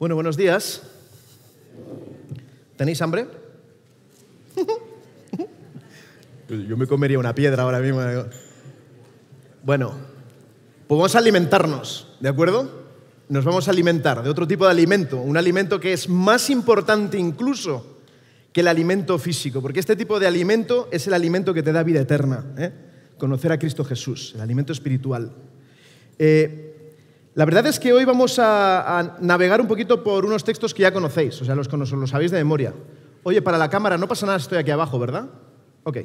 Bueno, buenos días. ¿Tenéis hambre? Yo me comería una piedra ahora mismo. Bueno, pues vamos a alimentarnos, ¿de acuerdo? Nos vamos a alimentar de otro tipo de alimento, un alimento que es más importante incluso que el alimento físico, porque este tipo de alimento es el alimento que te da vida eterna, conocer a Cristo Jesús, el alimento espiritual. La verdad es que hoy vamos a navegar un poquito por unos textos que ya conocéis, o sea, los sabéis de memoria. Oye, para la cámara, no pasa nada si estoy aquí abajo, ¿verdad? Ok.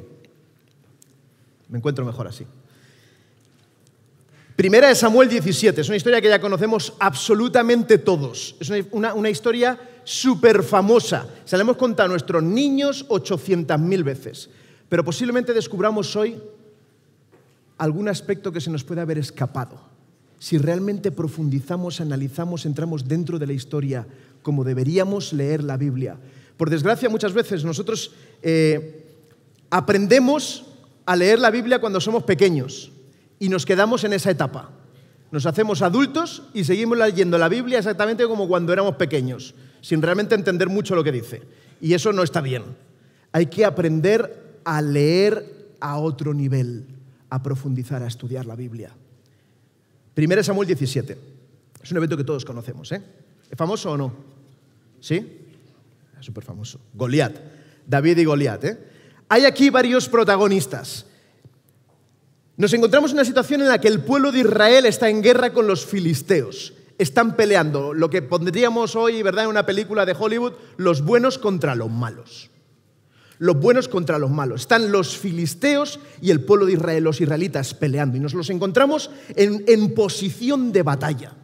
Me encuentro mejor así. Primera de Samuel 17, es una historia que ya conocemos absolutamente todos. Es una historia súper famosa. Se la hemos contado a nuestros niños 800.000 veces. Pero posiblemente descubramos hoy algún aspecto que se nos puede haber escapado. Si realmente profundizamos, analizamos, entramos dentro de la historia como deberíamos leer la Biblia. Por desgracia, muchas veces nosotros aprendemos a leer la Biblia cuando somos pequeños y nos quedamos en esa etapa. Nos hacemos adultos y seguimos leyendo la Biblia exactamente como cuando éramos pequeños, sin realmente entender mucho lo que dice. Y eso no está bien. Hay que aprender a leer a otro nivel, a profundizar, a estudiar la Biblia. Primera de Samuel 17. Es un evento que todos conocemos, ¿Es famoso o no? ¿Sí? Es súper famoso. Goliat. David y Goliat, Hay aquí varios protagonistas. Nos encontramos en una situación en la que el pueblo de Israel está en guerra con los filisteos. Están peleando, lo que pondríamos hoy, ¿verdad?, en una película de Hollywood, los buenos contra los malos. Los buenos contra los malos. Están los filisteos y el pueblo de Israel, los israelitas, peleando. Y nos los encontramos en posición de batalla.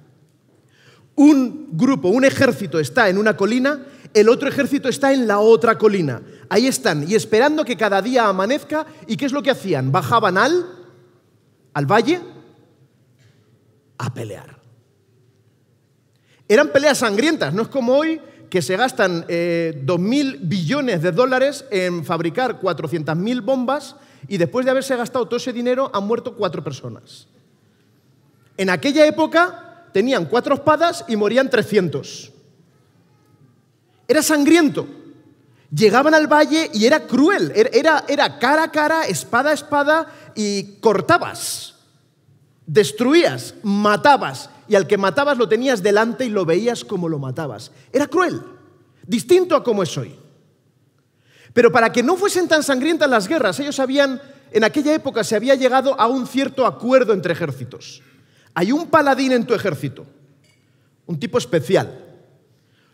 Un grupo, un ejército está en una colina, el otro ejército está en la otra colina. Ahí están, y esperando que cada día amanezca. ¿Y qué es lo que hacían? Bajaban al valle a pelear. Eran peleas sangrientas, no es como hoy que se gastan 2.000 billones de dólares en fabricar 400.000 bombas y después de haberse gastado todo ese dinero han muerto 4 personas. En aquella época tenían 4 espadas y morían 300. Era sangriento. Llegaban al valle y era cruel, era cara a cara, espada a espada y cortabas, destruías, matabas y al que matabas lo tenías delante y lo veías como lo matabas. Era cruel, distinto a como es hoy. Pero para que no fuesen tan sangrientas las guerras, en aquella época se había llegado a un cierto acuerdo entre ejércitos. Hay un paladín en tu ejército, un tipo especial.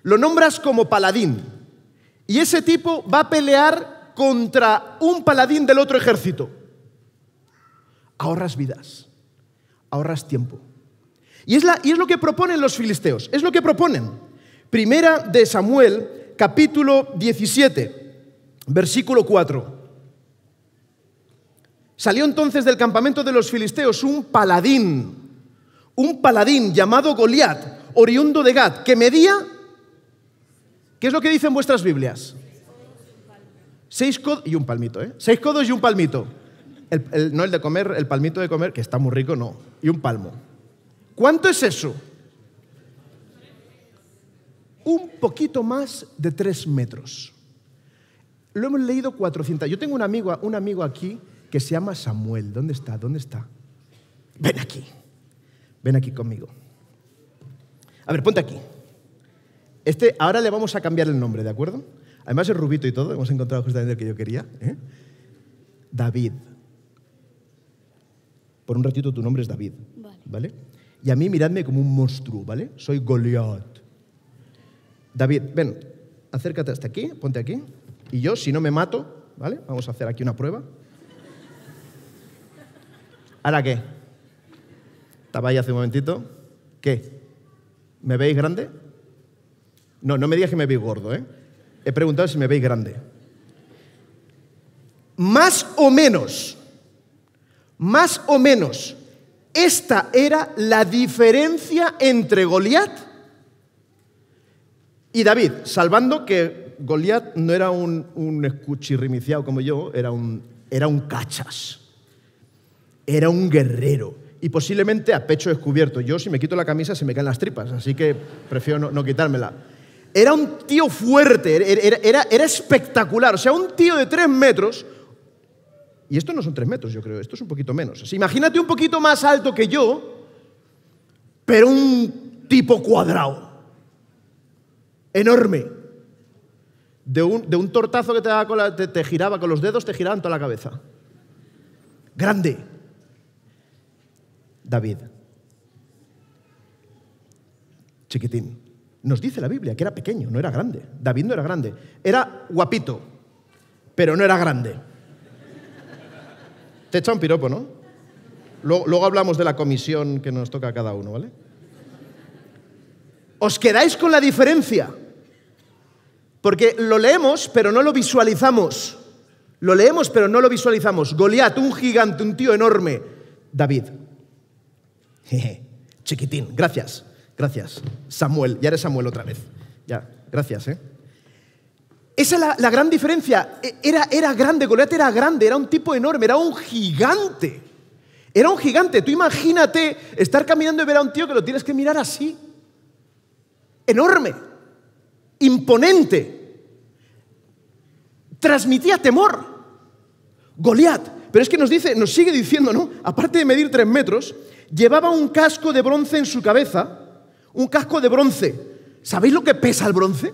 Lo nombras como paladín. Y ese tipo va a pelear contra un paladín del otro ejército. Ahorras vidas, ahorras tiempo. Y es lo que proponen los filisteos, es lo que proponen. Primera de Samuel, capítulo 17, versículo 4. Salió entonces del campamento de los filisteos un paladín llamado Goliat, oriundo de Gat, que medía... ¿Qué es lo que dicen vuestras Biblias? 6 codos y un palmito, 6 codos y un palmito. No el de comer, el palmito de comer, que está muy rico, no. Y un palmo. ¿Cuánto es eso? Un poquito más de 3 metros. Lo hemos leído 400. Yo tengo un amigo aquí que se llama Samuel. ¿Dónde está? Ven aquí conmigo. A ver, ponte aquí. Ahora le vamos a cambiar el nombre, ¿de acuerdo? Además es rubito y todo, hemos encontrado justamente el que yo quería. David. Por un ratito tu nombre es David, ¿vale? Y a mí miradme como un monstruo, ¿vale? Soy Goliat. David, ven, acércate hasta aquí, ponte aquí. Y yo, si no me mato, ¿vale? Vamos a hacer aquí una prueba. ¿Ahora qué? Estaba ahí hace un momentito. ¿Qué? ¿Me veis grande? No me digas que me veis gordo, He preguntado si me veis grande. Más o menos, esta era la diferencia entre Goliat y David, salvando que Goliat no era un escuchirrimiciado como yo, era un cachas, era un guerrero. y posiblemente a pecho descubierto. Yo, si me quito la camisa, se me caen las tripas, así que prefiero no quitármela. Era un tío fuerte, era espectacular. O sea, un tío de 3 metros, y estos no son 3 metros, yo creo, esto es un poquito menos. Así, imagínate un poquito más alto que yo, pero un tipo cuadrado, enorme. De un tortazo que te daba te giraba con los dedos, te giraban toda la cabeza. Grande. David. Chiquitín. Nos dice la Biblia que era pequeño, no era grande. David no era grande. Era guapito, pero no era grande. Te echa un piropo, ¿no? Luego hablamos de la comisión que nos toca a cada uno, ¿vale? ¿Os quedáis con la diferencia? Porque lo leemos, pero no lo visualizamos. Lo leemos, pero no lo visualizamos. Goliat, un gigante, un tío enorme. David. Jeje, chiquitín. Gracias. Gracias. Samuel. Ya eres Samuel otra vez. Ya. Gracias, ¿eh? Esa es la gran diferencia. Era grande. Goliat era grande. Era un tipo enorme. Era un gigante. Era un gigante. Tú imagínate estar caminando y ver a un tío que lo tienes que mirar así. Enorme. Imponente. Transmitía temor. Goliat. Pero es que nos sigue diciendo, ¿no? Aparte de medir 3 metros, llevaba un casco de bronce en su cabeza. Un casco de bronce. ¿Sabéis lo que pesa el bronce?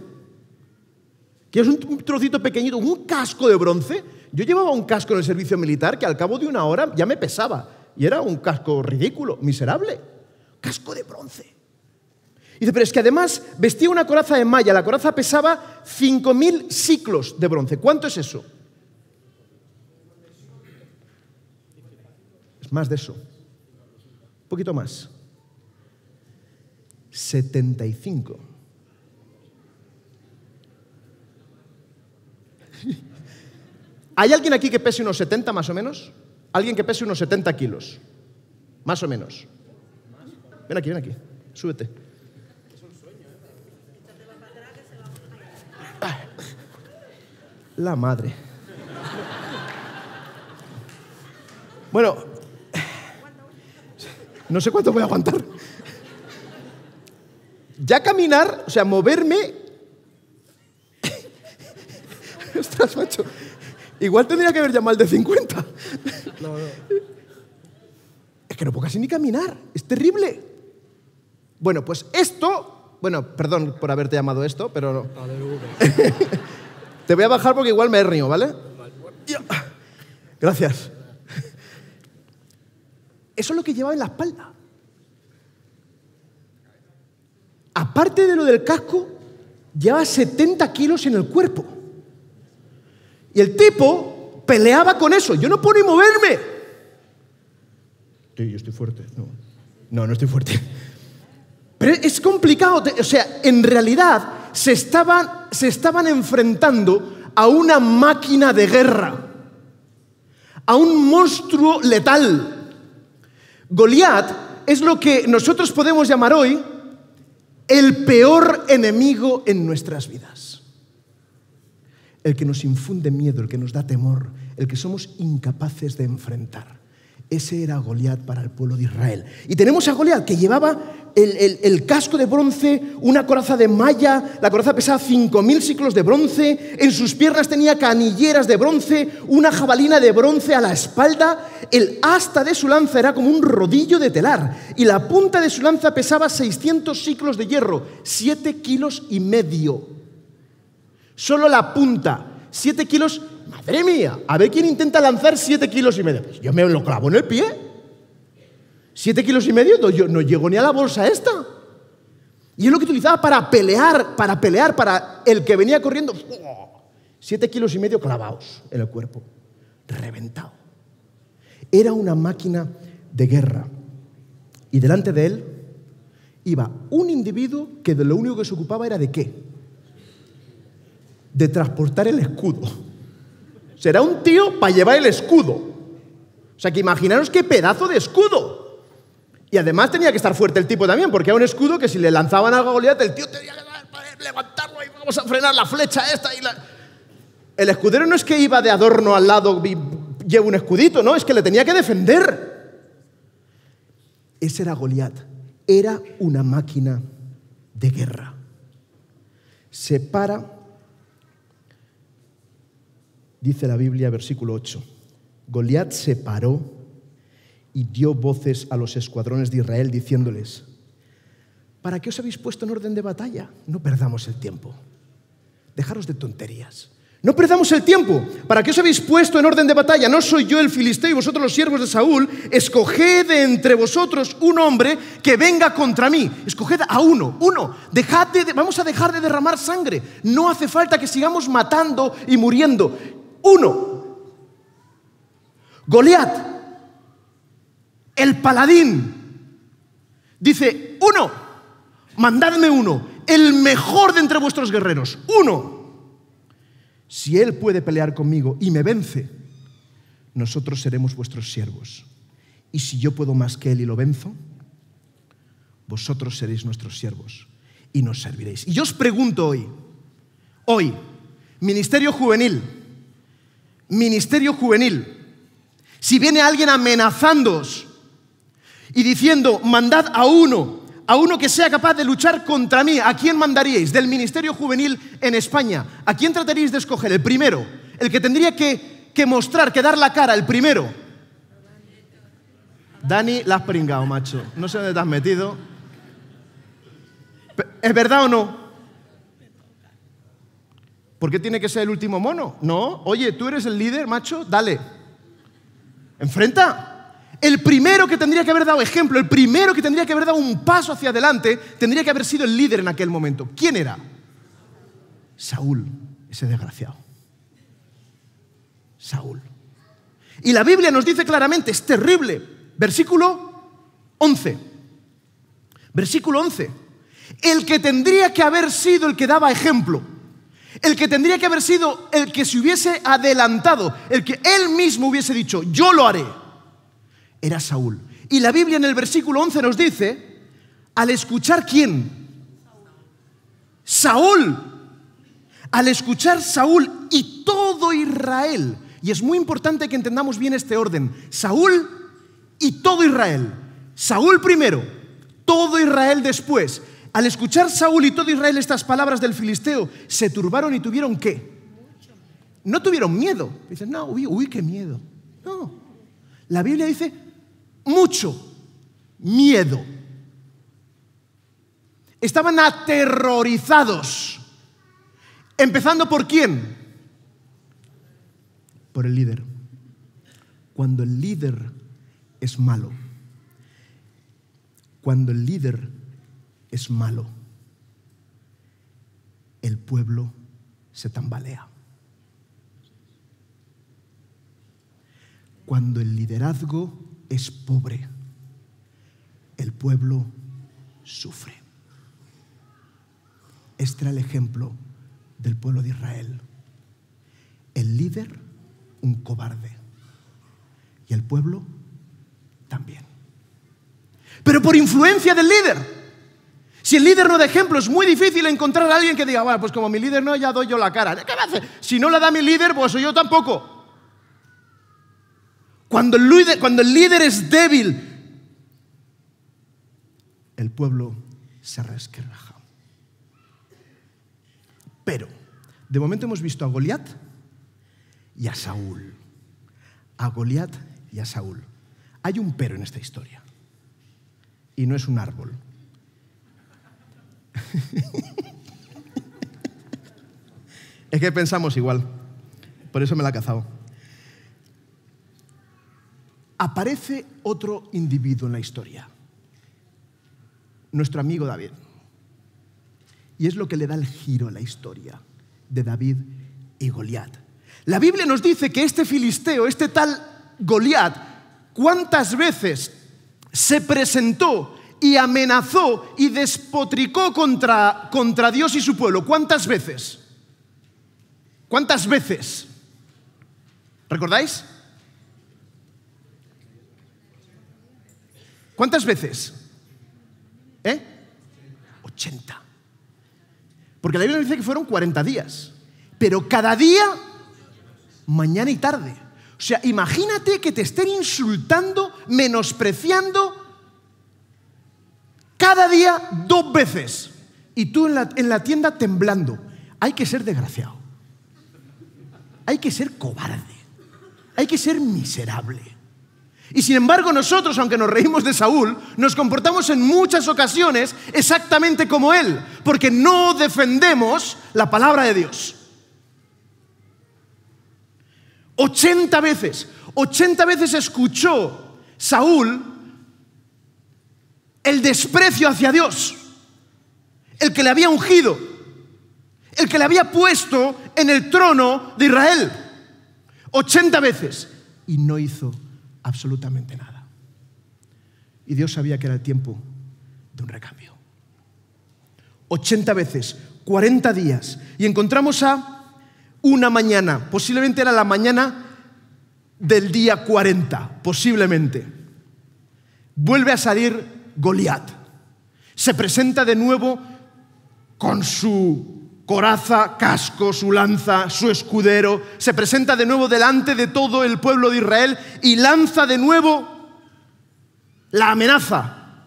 Que es un trocito pequeñito, un casco de bronce. Yo llevaba un casco en el servicio militar que al cabo de 1 hora ya me pesaba. Y era un casco ridículo, miserable. Casco de bronce. Y dice, pero es que además vestía una coraza de malla. La coraza pesaba 5.000 siclos de bronce. ¿Cuánto es eso? Es más de eso. Un poquito más. 75. ¿Hay alguien aquí que pese unos 70 más o menos? ¿Alguien que pese unos 70 kilos? Más o menos. Ven aquí. Súbete. La madre. Bueno, no sé cuánto voy a aguantar. Ya caminar, o sea, moverme. Ostras, macho. Igual tendría que haber llamado al de 50. No. Es que no puedo casi ni caminar. Es terrible. Bueno, pues esto. Bueno, perdón por haberte llamado esto, pero. Te voy a bajar porque igual me río, ¿vale? Gracias. Eso es lo que llevaba en la espalda. Aparte de lo del casco, llevaba 70 kilos en el cuerpo. Y el tipo peleaba con eso. Yo no puedo ni moverme. Sí, yo estoy fuerte. No estoy fuerte. Pero es complicado. O sea, en realidad se estaban enfrentando a una máquina de guerra, a un monstruo letal. Goliat es lo que nosotros podemos llamar hoy el peor enemigo en nuestras vidas. El que nos infunde miedo, el que nos da temor, el que somos incapaces de enfrentar. Ese era Goliat para el pueblo de Israel. Y tenemos a Goliat que llevaba el casco de bronce, una coraza de malla, la coraza pesaba 5.000 siclos de bronce, en sus piernas tenía canilleras de bronce, una jabalina de bronce a la espalda, el asta de su lanza era como un rodillo de telar y la punta de su lanza pesaba 600 siclos de hierro, 7,5 kilos. Solo la punta, 7 kilos. Madre mía, a ver quién intenta lanzar 7,5 kilos. Pues yo me lo clavo en el pie. 7,5 kilos, yo no llego ni a la bolsa esta. Y es lo que utilizaba para pelear, para el que venía corriendo. 7,5 kilos clavados en el cuerpo, reventado. Era una máquina de guerra. Y delante de él iba un individuo que de lo único que se ocupaba era ¿de qué? De transportar el escudo. Será un tío para llevar el escudo. O sea, que imaginaros qué pedazo de escudo. Y además tenía que estar fuerte el tipo también, porque era un escudo que si le lanzaban algo a Goliat, el tío tenía que levantarlo y vamos a frenar la flecha esta. El escudero no es que iba de adorno al lado y lleva un escudito, no, es que le tenía que defender. Ese era Goliat. Era una máquina de guerra. Se para, dice la Biblia, versículo 8. Goliat se paró y dio voces a los escuadrones de Israel diciéndoles: ¿para qué os habéis puesto en orden de batalla? No perdamos el tiempo. Dejaros de tonterías. No perdamos el tiempo. ¿Para qué os habéis puesto en orden de batalla? ¿No soy yo el filisteo y vosotros los siervos de Saúl? Escoged de entre vosotros un hombre que venga contra mí. Escoged a uno. Vamos a dejar de derramar sangre. No hace falta que sigamos matando y muriendo. Uno. Goliat, el paladín, dice: uno. Mandadme uno. El mejor de entre vuestros guerreros. Uno. Si él puede pelear conmigo y me vence, nosotros seremos vuestros siervos. Y si yo puedo más que él y lo venzo, vosotros seréis nuestros siervos y nos serviréis. Y yo os pregunto hoy, ministerio juvenil, si viene alguien amenazándoos y diciendo: mandad a uno que sea capaz de luchar contra mí, ¿a quién mandaríais? Del ministerio juvenil en España, ¿a quién trataríais de escoger? El primero, el que tendría que mostrar, que dar la cara, el primero. Dani, la has pringado, macho. No sé dónde te has metido. ¿Es verdad o no? ¿Por qué tiene que ser el último mono? No, oye, tú eres el líder, macho, dale. Enfrenta. El primero que tendría que haber dado ejemplo, el primero que tendría que haber dado un paso hacia adelante, tendría que haber sido el líder en aquel momento. ¿Quién era? Saúl, ese desgraciado. Saúl. Y la Biblia nos dice claramente, es terrible. Versículo 11. Versículo 11. El que tendría que haber sido el que daba ejemplo, el que tendría que haber sido el que se hubiese adelantado, el que él mismo hubiese dicho: yo lo haré, era Saúl. Y la Biblia en el versículo 11 nos dice: al escuchar ¿quién? Saúl. Al escuchar Saúl y todo Israel. Y es muy importante que entendamos bien este orden. Saúl y todo Israel. Saúl primero, todo Israel después. Al escuchar Saúl y todo Israel estas palabras del filisteo, se turbaron y tuvieron ¿qué? No tuvieron miedo. Dicen: no, uy, qué miedo. No. La Biblia dice: mucho miedo. Estaban aterrorizados. Empezando ¿por quién? Por el líder. Cuando el líder es malo, el pueblo se tambalea. Cuando el liderazgo es pobre, el pueblo sufre. Este era el ejemplo del pueblo de Israel. El líder, un cobarde. Y el pueblo también. Pero por influencia del líder. Si el líder no da ejemplo, es muy difícil encontrar a alguien que diga: bueno, pues como mi líder no, ya doy yo la cara. ¿Qué me hace? Si no la da mi líder, pues yo tampoco. Cuando el líder es débil, el pueblo se resquebraja. Pero, de momento hemos visto a Goliat y a Saúl. A Goliat y a Saúl. Hay un pero en esta historia. Y no es un árbol. Es que pensamos igual. Por eso me la ha cazado. Aparece otro individuo en la historia. Nuestro amigo David. Y es lo que le da el giro a la historia de David y Goliat. La Biblia nos dice que este filisteo, este tal Goliat, ¿cuántas veces se presentó y amenazó y despotricó contra Dios y su pueblo? ¿Cuántas veces? ¿Cuántas veces? ¿Recordáis? ¿Cuántas veces? 80. Porque la Biblia dice que fueron 40 días. Pero cada día, mañana y tarde. O sea, imagínate que te estén insultando, menospreciando Cada día 2 veces. Y tú en la tienda temblando. Hay que ser desgraciado. Hay que ser cobarde. Hay que ser miserable. Y sin embargo nosotros, aunque nos reímos de Saúl, nos comportamos en muchas ocasiones exactamente como él, porque no defendemos la palabra de Dios. 80 veces escuchó Saúl el desprecio hacia Dios, el que le había ungido, el que le había puesto en el trono de Israel. 80 veces. Y no hizo absolutamente nada. Y Dios sabía que era el tiempo de un recambio. 80 veces, 40 días. Y encontramos a una mañana, posiblemente era la mañana del día 40, posiblemente. Vuelve a salir Goliat. Se presenta de nuevo con su coraza, casco, su lanza, su escudero. Se presenta de nuevo delante de todo el pueblo de Israel y lanza de nuevo la amenaza.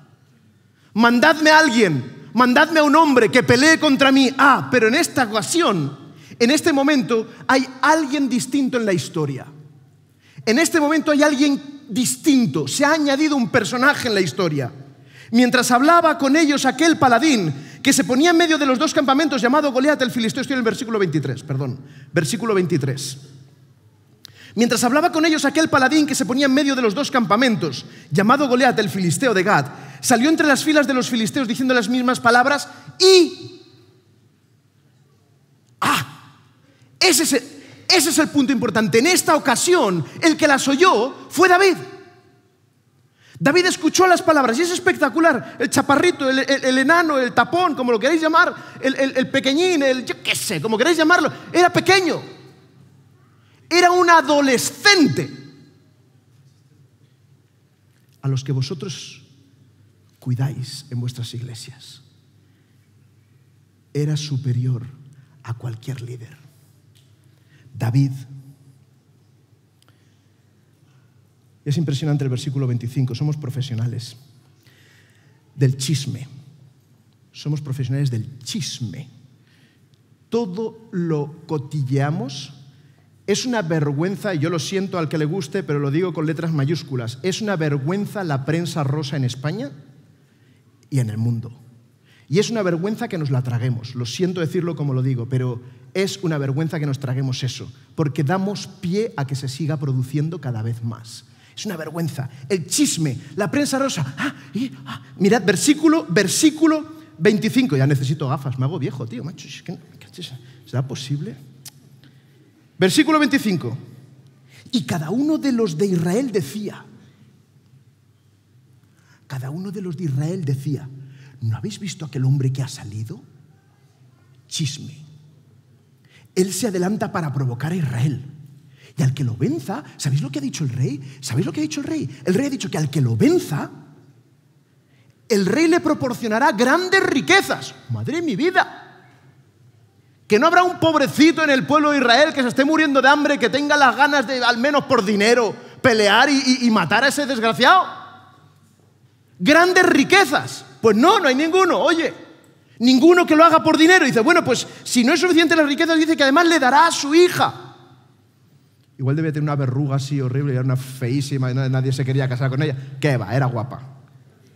Mandadme a alguien, mandadme a un hombre que pelee contra mí. Pero en esta ocasión, en este momento, hay alguien distinto en la historia. En este momento hay alguien distinto. Se ha añadido un personaje en la historia. Mientras hablaba con ellos aquel paladín que se ponía en medio de los 2 campamentos llamado Goliat el filisteo, estoy en el versículo 23, versículo 23. Mientras hablaba con ellos aquel paladín que se ponía en medio de los 2 campamentos llamado Goliat el filisteo de Gat, salió entre las filas de los filisteos diciendo las mismas palabras y... Ese es el punto importante. En esta ocasión, el que las oyó fue David. David escuchó las palabras y es espectacular. El chaparrito, el enano, el tapón, como lo queréis llamar, el pequeñín, yo qué sé, como queréis llamarlo, era pequeño. Era un adolescente a los que vosotros cuidáis en vuestras iglesias. Era superior a cualquier líder. David. Es impresionante el versículo 25. Somos profesionales del chisme. Somos profesionales del chisme. Todo lo cotilleamos. Es una vergüenza, y yo lo siento al que le guste, pero lo digo con letras mayúsculas. Es una vergüenza la prensa rosa en España y en el mundo. Y es una vergüenza que nos la traguemos. Lo siento decirlo como lo digo, pero es una vergüenza que nos traguemos eso, porque damos pie a que se siga produciendo cada vez más. Es una vergüenza. El chisme, la prensa rosa. Mirad, versículo 25. Ya necesito gafas, me hago viejo, tío. Macho, ¿será posible? Versículo 25. Y cada uno de los de Israel decía, ¿no habéis visto aquel hombre que ha salido? Chisme. Él se adelanta para provocar a Israel. Y al que lo venza, ¿sabéis lo que ha dicho el rey? ¿Sabéis lo que ha dicho el rey? El rey ha dicho que al que lo venza, el rey le proporcionará grandes riquezas. ¡Madre de mi vida! Que no habrá un pobrecito en el pueblo de Israel que se esté muriendo de hambre, que tenga las ganas de, al menos por dinero, pelear y matar a ese desgraciado. Grandes riquezas. Pues no hay ninguno, oye. Ninguno que lo haga por dinero. Dice, bueno, pues si no es suficiente las riquezas, dice que además le dará a su hija. Igual debía tener una verruga así horrible, era una feísima, nadie se quería casar con ella. ¿Qué va? Era guapa.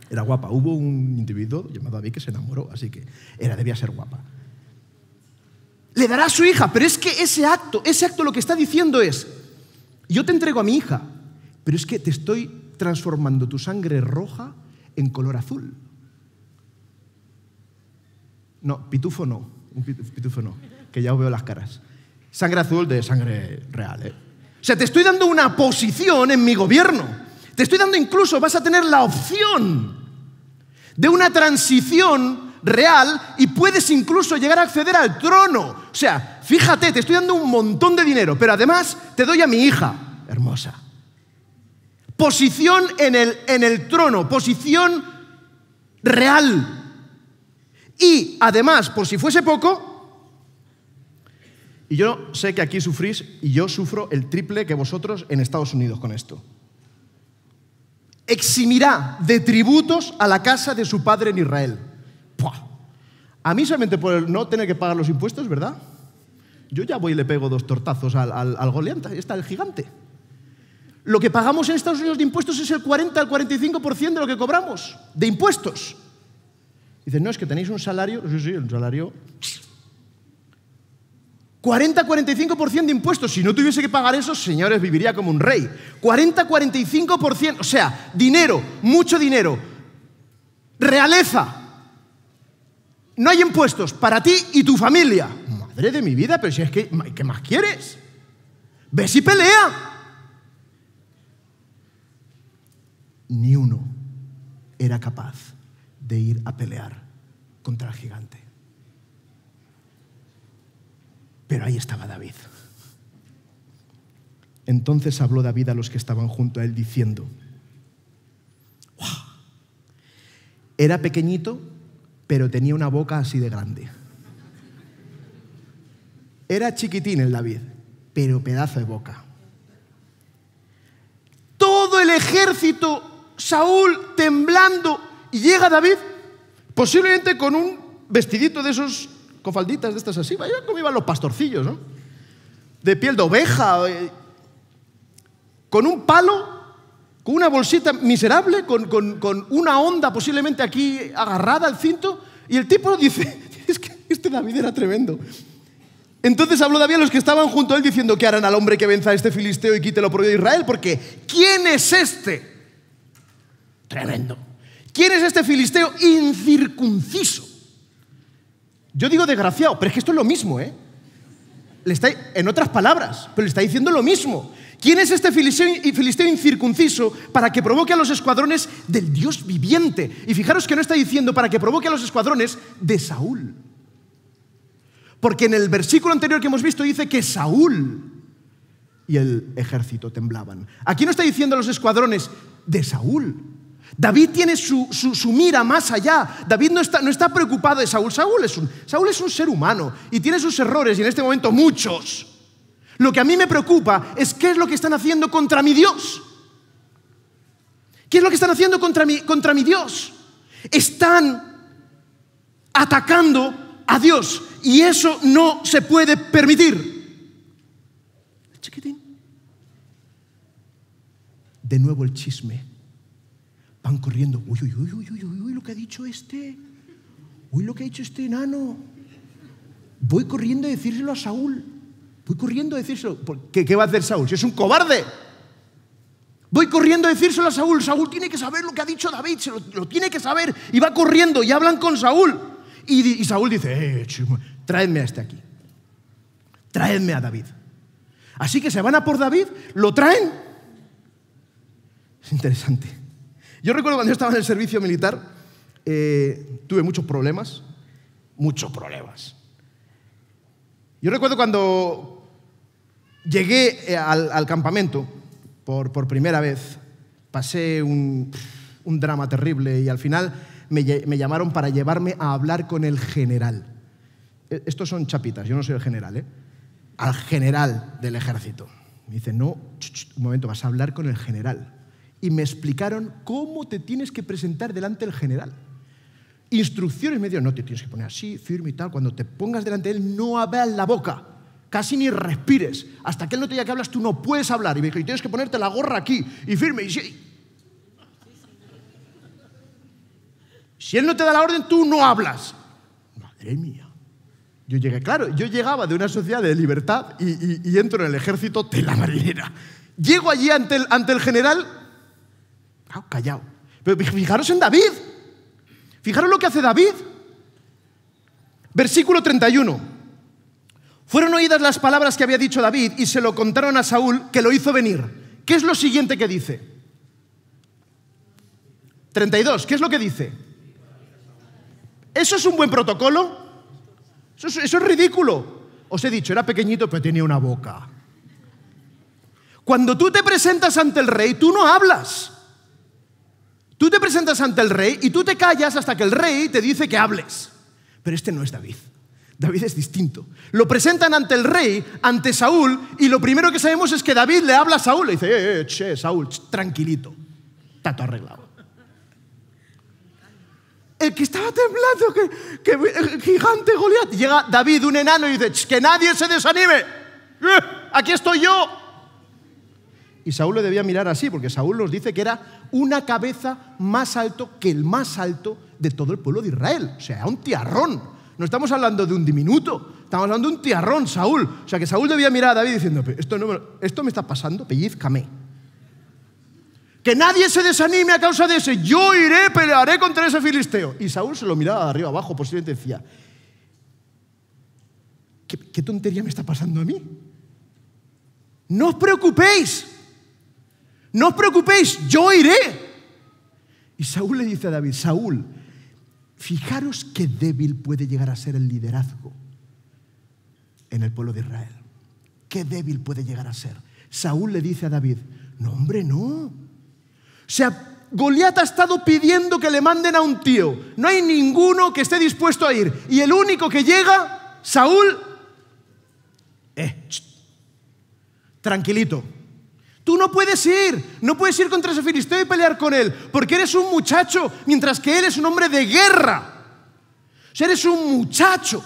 Era guapa. Hubo un individuo llamado David que se enamoró, así que debía ser guapa. Le dará a su hija, pero es que ese acto lo que está diciendo es, yo te entrego a mi hija, pero es que te estoy transformando tu sangre roja en color azul. No, pitufo no, que ya os veo las caras. Sangre azul de sangre real, O sea, te estoy dando una posición en mi gobierno. Te estoy dando incluso, vas a tener la opción de una transición real y puedes incluso llegar a acceder al trono. O sea, fíjate, te estoy dando un montón de dinero, pero además te doy a mi hija, hermosa. Posición en el trono, posición real. Y además, por si fuese poco, y yo sé que aquí sufrís y yo sufro el triple que vosotros en Estados Unidos con esto. eximirá de tributos a la casa de su padre en Israel. ¡Puah! A mí solamente por no tener que pagar los impuestos, ¿verdad? Yo ya voy y le pego 2 tortazos al Goliat, ahí está el gigante. Lo que pagamos en Estados Unidos de impuestos es el 40 al 45% de lo que cobramos de impuestos. Dicen, no, es que tenéis un salario. Sí, un salario. 40-45% de impuestos. Si no tuviese que pagar eso, señores, viviría como un rey. 40-45%. O sea, dinero, mucho dinero. Realeza. No hay impuestos para ti y tu familia. Madre de mi vida, pero si es que, ¿qué más quieres? Ves y pelea. Ni uno era capaz de ir a pelear contra el gigante. Pero ahí estaba David. Entonces habló David a los que estaban junto a él diciendo, ¡wow! Era pequeñito, pero tenía una boca así de grande. Era chiquitín el David, pero pedazo de boca. Todo el ejército, Saúl temblando, y llega David, posiblemente con un vestidito de esos, con falditas de estas así, vaya como iban los pastorcillos, ¿no? De piel de oveja, con un palo, con una bolsita miserable, con una onda posiblemente aquí agarrada al cinto, y el tipo dice, es que este David era tremendo. Entonces habló David a los que estaban junto a él diciendo, ¿qué harán al hombre que venza a este filisteo y quite lo propio de Israel? Porque ¿quién es este? Tremendo. ¿Quién es este filisteo incircunciso? Yo digo desgraciado, pero es que esto es lo mismo, ¿eh? En otras palabras, pero le está diciendo lo mismo. ¿Quién es este filisteo incircunciso para que provoque a los escuadrones del Dios viviente? Y fijaros que no está diciendo para que provoque a los escuadrones de Saúl. Porque en el versículo anterior que hemos visto dice que Saúl y el ejército temblaban. Aquí no está diciendo los escuadrones de Saúl. David tiene su mira más allá. David no está preocupado de Saúl. Saúl es un ser humano y tiene sus errores, y en este momento muchos. Lo que a mí me preocupa es qué es lo que están haciendo contra mi Dios. ¿Qué es lo que están haciendo contra mi Dios? Están atacando a Dios, y eso no se puede permitir. Chiquitín. De nuevo el chisme. Van corriendo. Uy, lo que ha dicho este. Uy, lo que ha dicho este enano. Voy corriendo a decírselo a Saúl. Voy corriendo a decírselo. ¿Qué va a hacer Saúl? Si es un cobarde. Voy corriendo a decírselo a Saúl. Saúl tiene que saber lo que ha dicho David. Lo tiene que saber. Y va corriendo y hablan con Saúl. Y Saúl dice, traedme a este aquí. Traedme a David. Así que se van a por David, lo traen. Es interesante. Yo recuerdo cuando yo estaba en el servicio militar, tuve muchos problemas. Yo recuerdo cuando llegué al campamento por primera vez, pasé un drama terrible y al final me llamaron para llevarme a hablar con el general. Estos son chapitas, yo no soy el general, ¿eh? Al general del ejército. Me dice, no, un momento, vas a hablar con el general. Y me explicaron cómo te tienes que presentar delante del general. Instrucciones me dieron, no te tienes que poner así, firme y tal. Cuando te pongas delante de él, no abras la boca, casi ni respires. Hasta que él no te diga que hablas, tú no puedes hablar. Y me dijo, y tienes que ponerte la gorra aquí, y firme. Si él no te da la orden, tú no hablas. Madre mía. Yo llegaba de una sociedad de libertad y entro en el ejército de la marinera. Llego allí ante el general, callado. Pero fijaros en David. Fijaros lo que hace David. Versículo 31. Fueron oídas las palabras que había dicho David y se lo contaron a Saúl, que lo hizo venir. ¿Qué es lo siguiente que dice? 32. ¿Qué es lo que dice? ¿Eso es un buen protocolo? Eso es ridículo. Os he dicho, era pequeñito, pero tenía una boca. Cuando tú te presentas ante el rey, tú no hablas. Tú te presentas ante el rey y tú te callas hasta que el rey te dice que hables. Pero este no es David. David es distinto. Lo presentan ante el rey, ante Saúl, y lo primero que sabemos es que David le habla a Saúl. Le dice, Saúl, tranquilito. está todo arreglado. El que estaba temblando, que el gigante Goliat. Llega David, un enano, y dice, que nadie se desanime. Aquí estoy yo. Y Saúl le debía mirar así, porque Saúl nos dice que era una cabeza más alto que el más alto de todo el pueblo de Israel. O sea, un tiarrón. No estamos hablando de un diminuto, estamos hablando de un tiarrón, Saúl. O sea, que Saúl debía mirar a David diciendo, esto me está pasando, pellízcame. Que nadie se desanime a causa de ese. Yo iré, pelearé contra ese filisteo. Y Saúl se lo miraba de arriba abajo, posiblemente decía, ¿qué tontería me está pasando a mí? No os preocupéis. No os preocupéis, yo iré. Y Saúl le dice a David, Saúl, fijaros qué débil puede llegar a ser el liderazgo en el pueblo de Israel. Qué débil puede llegar a ser. Saúl le dice a David, no, hombre, no. O sea, Goliat ha estado pidiendo que le manden a un tío. No hay ninguno que esté dispuesto a ir. Y el único que llega, Saúl, tranquilito. Tú no puedes ir contra ese filisteo y pelear con él, porque eres un muchacho, mientras que él es un hombre de guerra. O sea, eres un muchacho.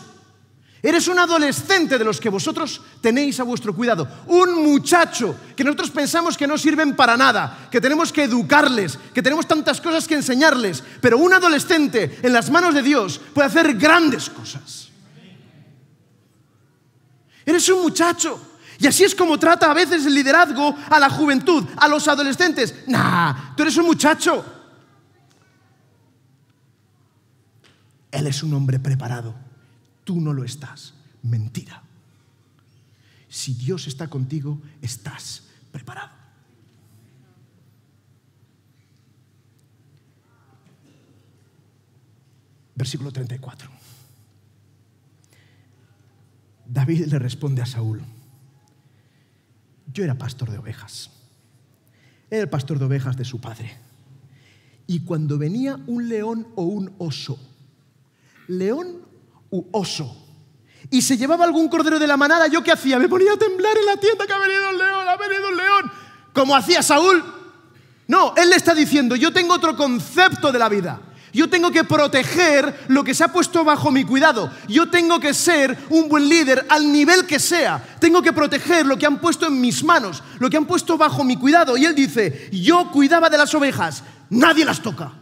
Eres un adolescente de los que vosotros tenéis a vuestro cuidado. Un muchacho que nosotros pensamos que no sirven para nada, que tenemos que educarles, que tenemos tantas cosas que enseñarles. Pero un adolescente en las manos de Dios puede hacer grandes cosas. Eres un muchacho. Y así es como trata a veces el liderazgo a la juventud, a los adolescentes. Nah, tú eres un muchacho. Él es un hombre preparado. Tú no lo estás. Mentira. Si Dios está contigo, estás preparado. Versículo 34. David le responde a Saúl, yo era pastor de ovejas. Era el pastor de ovejas de su padre. Y cuando venía un león o un oso, león u oso, y se llevaba algún cordero de la manada, ¿yo qué hacía? Me ponía a temblar en la tienda que ha venido un león, ha venido un león. ¿Como hacía Saúl? No, él le está diciendo, yo tengo otro concepto de la vida. Yo tengo que proteger lo que se ha puesto bajo mi cuidado. Yo tengo que ser un buen líder al nivel que sea. Tengo que proteger lo que han puesto en mis manos, lo que han puesto bajo mi cuidado. Y él dice, yo cuidaba de las ovejas, nadie las toca.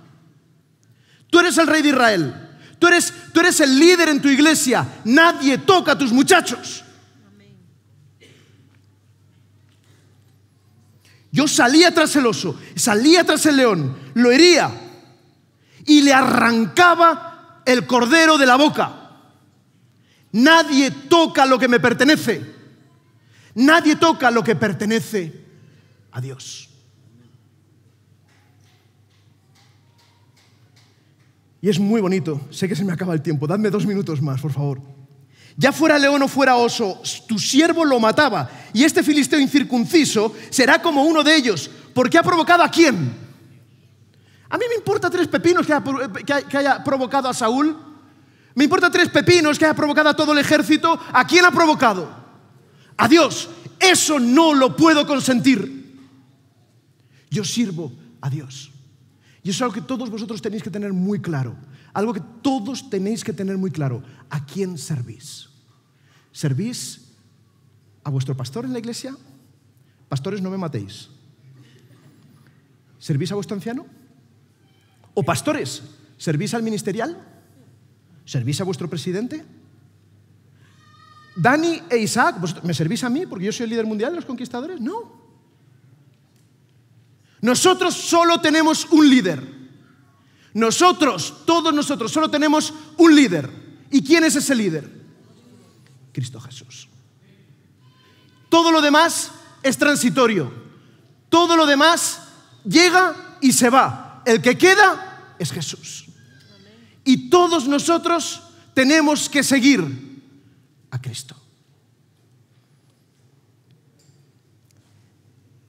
Tú eres el rey de Israel. Tú eres el líder en tu iglesia. Nadie toca a tus muchachos. Yo salía tras el oso, salía tras el león, lo hería y le arrancaba el cordero de la boca. Nadie toca lo que me pertenece. Nadie toca lo que pertenece a Dios. Y es muy bonito. Sé que se me acaba el tiempo. Dadme 2 minutos más, por favor. Ya fuera león o fuera oso, tu siervo lo mataba. Y este filisteo incircunciso será como uno de ellos. ¿Porque ha provocado a quién? A mí me importa 3 pepinos que haya provocado a Saúl. Me importa 3 pepinos que haya provocado a todo el ejército. ¿A quién ha provocado? A Dios. Eso no lo puedo consentir. Yo sirvo a Dios. Y eso es algo que todos vosotros tenéis que tener muy claro. Algo que todos tenéis que tener muy claro. ¿A quién servís? ¿Servís a vuestro pastor en la iglesia? Pastores, no me matéis. ¿Servís a vuestro anciano? ¿O pastores, servís al ministerial? ¿Servís a vuestro presidente? Dani e Isaac, ¿me servís a mí porque yo soy el líder mundial de los conquistadores? No. Nosotros solo tenemos un líder. Todos nosotros, solo tenemos un líder. ¿Y quién es ese líder? Cristo Jesús. Todo lo demás es transitorio. Todo lo demás llega y se va. El que queda es Jesús. Y todos nosotros tenemos que seguir a Cristo.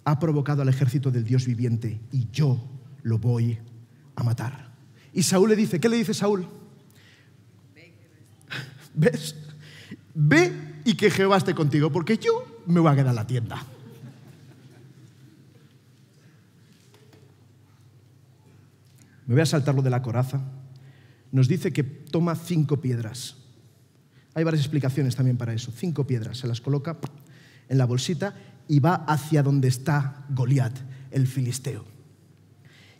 Ha provocado al ejército del Dios viviente y yo lo voy a matar. Y Saúl le dice, ¿qué le dice Saúl? ¿Ves? Ve y que Jehová esté contigo, porque yo me voy a quedar en la tienda. voy a saltar lo de la coraza. Nos dice que toma 5 piedras. Hay varias explicaciones también para eso. 5 piedras, se las coloca en la bolsita y va hacia donde está Goliat, el filisteo.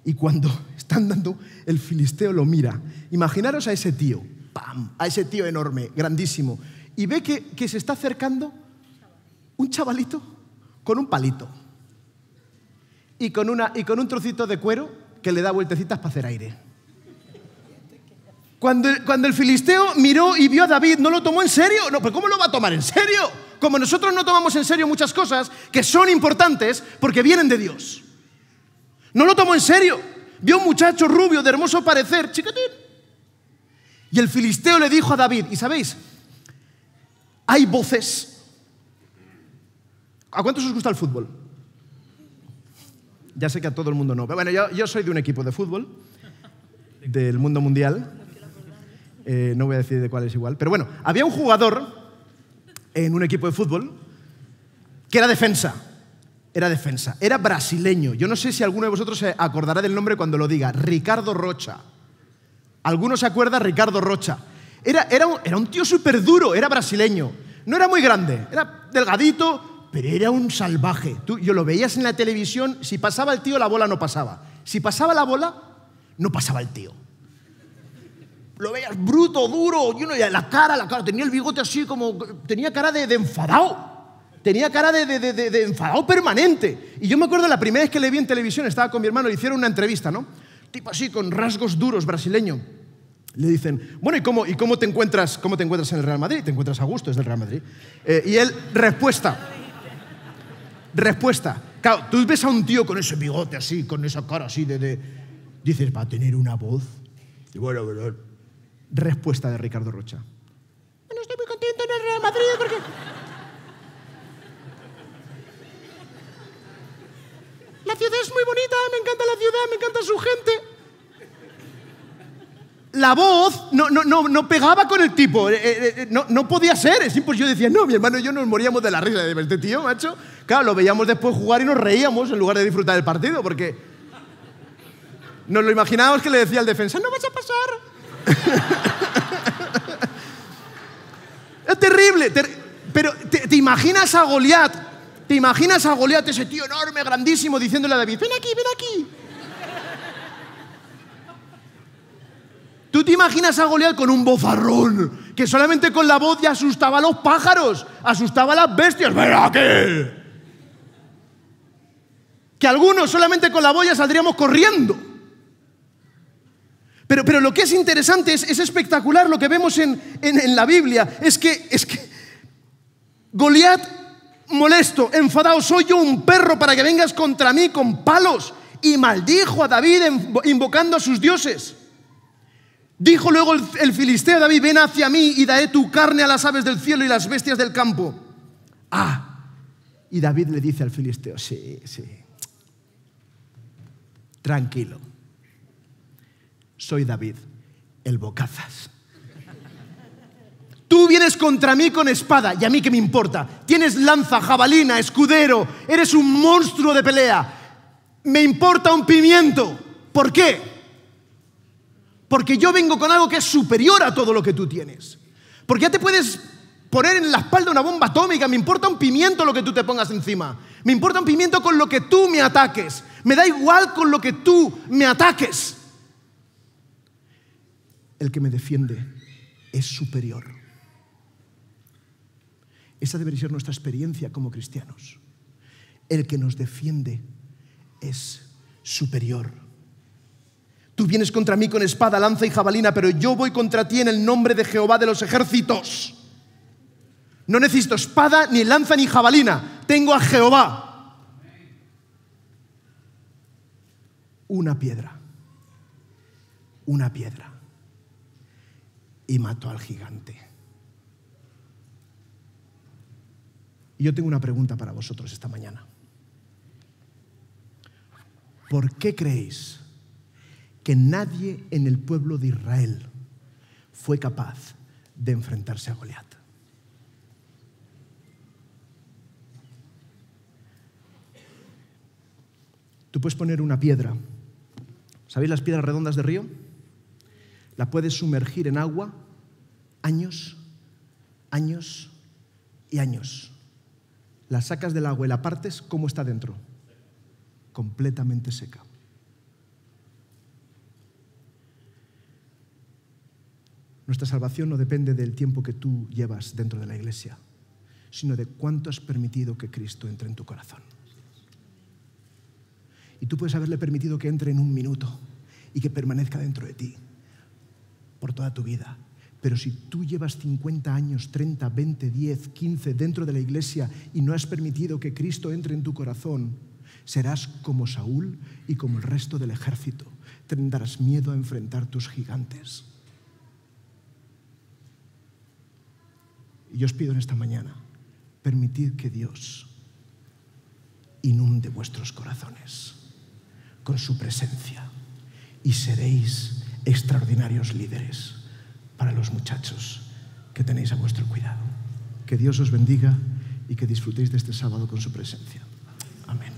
Y cuando está andando, el filisteo lo mira. Imaginaros a ese tío, ¡pam!, a ese tío enorme, grandísimo, y ve que se está acercando un chavalito con un palito y con un trocito de cuero que le da vueltecitas para hacer aire. Cuando el filisteo miró y vio a David, ¿no lo tomó en serio? No, pero ¿cómo lo va a tomar en serio? Como nosotros no tomamos en serio muchas cosas que son importantes porque vienen de Dios. No lo tomó en serio. Vio un muchacho rubio, de hermoso parecer, chiquitín. Y el filisteo le dijo a David, y sabéis, hay voces. ¿A cuántos os gusta el fútbol? Ya sé que a todo el mundo no. Pero bueno, yo soy de un equipo de fútbol del mundo mundial. No voy a decir de cuál es igual. Pero bueno, había un jugador en un equipo de fútbol que era defensa. Era brasileño. Yo no sé si alguno de vosotros se acordará del nombre cuando lo diga. Ricardo Rocha. ¿Alguno se acuerda? Ricardo Rocha. Era un tío súper duro, era brasileño. No era muy grande, era delgadito, pero era un salvaje. Yo lo veías en la televisión, si pasaba el tío, la bola no pasaba. Si pasaba la bola, no pasaba el tío. Lo veías bruto, duro, y la cara, tenía el bigote así como... Tenía cara de enfadado. Tenía cara de enfadado permanente. Y yo me acuerdo la primera vez que le vi en televisión, estaba con mi hermano, le hicieron una entrevista, ¿no? Tipo así, con rasgos duros, brasileño. Le dicen, bueno, ¿y cómo te encuentras en el Real Madrid? ¿Te encuentras a gusto? Es del Real Madrid. Y él, respuesta. Claro, tú ves a un tío con ese bigote así, con esa cara así dices, va a tener una voz. Y bueno, respuesta de Ricardo Rocha. Bueno, estoy muy contento en el Real Madrid porque... La ciudad es muy bonita, me encanta la ciudad, me encanta su gente. La voz no pegaba con el tipo, no podía ser. Es imposible. Yo decía, no, mi hermano y yo nos moríamos de la risa de este tío, macho. Claro, lo veíamos después jugar y nos reíamos en lugar de disfrutar del partido, porque nos lo imaginábamos que le decía al defensa, no vas a pasar. Es terrible, pero te imaginas a Goliat, ese tío enorme, grandísimo, diciéndole a David, ven aquí. Tú te imaginas a Goliat con un vozarrón, que solamente con la voz ya asustaba a los pájaros, asustaba a las bestias. ¡Ven aquí! Que algunos solamente con la voz ya saldríamos corriendo. Pero lo que es interesante, es espectacular lo que vemos en la Biblia, es que Goliat, molesto, enfadado, soy yo un perro para que vengas contra mí con palos, y maldijo a David invocando a sus dioses. Dijo luego el filisteo a David, ven hacia mí y daré tu carne a las aves del cielo y las bestias del campo. Y David le dice al filisteo, sí, tranquilo, soy David, el bocazas. Tú vienes contra mí con espada, y a mí qué me importa. Tienes lanza, jabalina, escudero, eres un monstruo de pelea. Me importa un pimiento. ¿Por qué? Porque yo vengo con algo que es superior a todo lo que tú tienes. Porque ya te puedes poner en la espalda una bomba atómica, me importa un pimiento lo que tú te pongas encima. Me importa un pimiento con lo que tú me ataques. Me da igual con lo que tú me ataques. El que me defiende es superior. Esa debería ser nuestra experiencia como cristianos. El que nos defiende es superior. Tú vienes contra mí con espada, lanza y jabalina, pero yo voy contra ti en el nombre de Jehová de los ejércitos. No necesito espada, ni lanza, ni jabalina. Tengo a Jehová. Una piedra. Y mató al gigante. Y yo tengo una pregunta para vosotros esta mañana. ¿Por qué creéis que nadie en el pueblo de Israel fue capaz de enfrentarse a Goliat? Tú puedes poner una piedra, ¿Sabéis las piedras redondas de río? La puedes sumergir en agua años, años y años. La sacas del agua y la partes, ¿cómo está dentro? Completamente seca. Nuestra salvación no depende del tiempo que tú llevas dentro de la iglesia, sino de cuánto has permitido que Cristo entre en tu corazón. Y tú puedes haberle permitido que entre en un minuto y que permanezca dentro de ti por toda tu vida. Pero si tú llevas 50 años, 30, 20, 10, 15 dentro de la iglesia y no has permitido que Cristo entre en tu corazón, serás como Saúl y como el resto del ejército. Tendrás miedo a enfrentar tus gigantes. Y yo os pido en esta mañana, permitid que Dios inunde vuestros corazones con su presencia y seréis extraordinarios líderes para los muchachos que tenéis a vuestro cuidado. Que Dios os bendiga y que disfrutéis de este sábado con su presencia. Amén.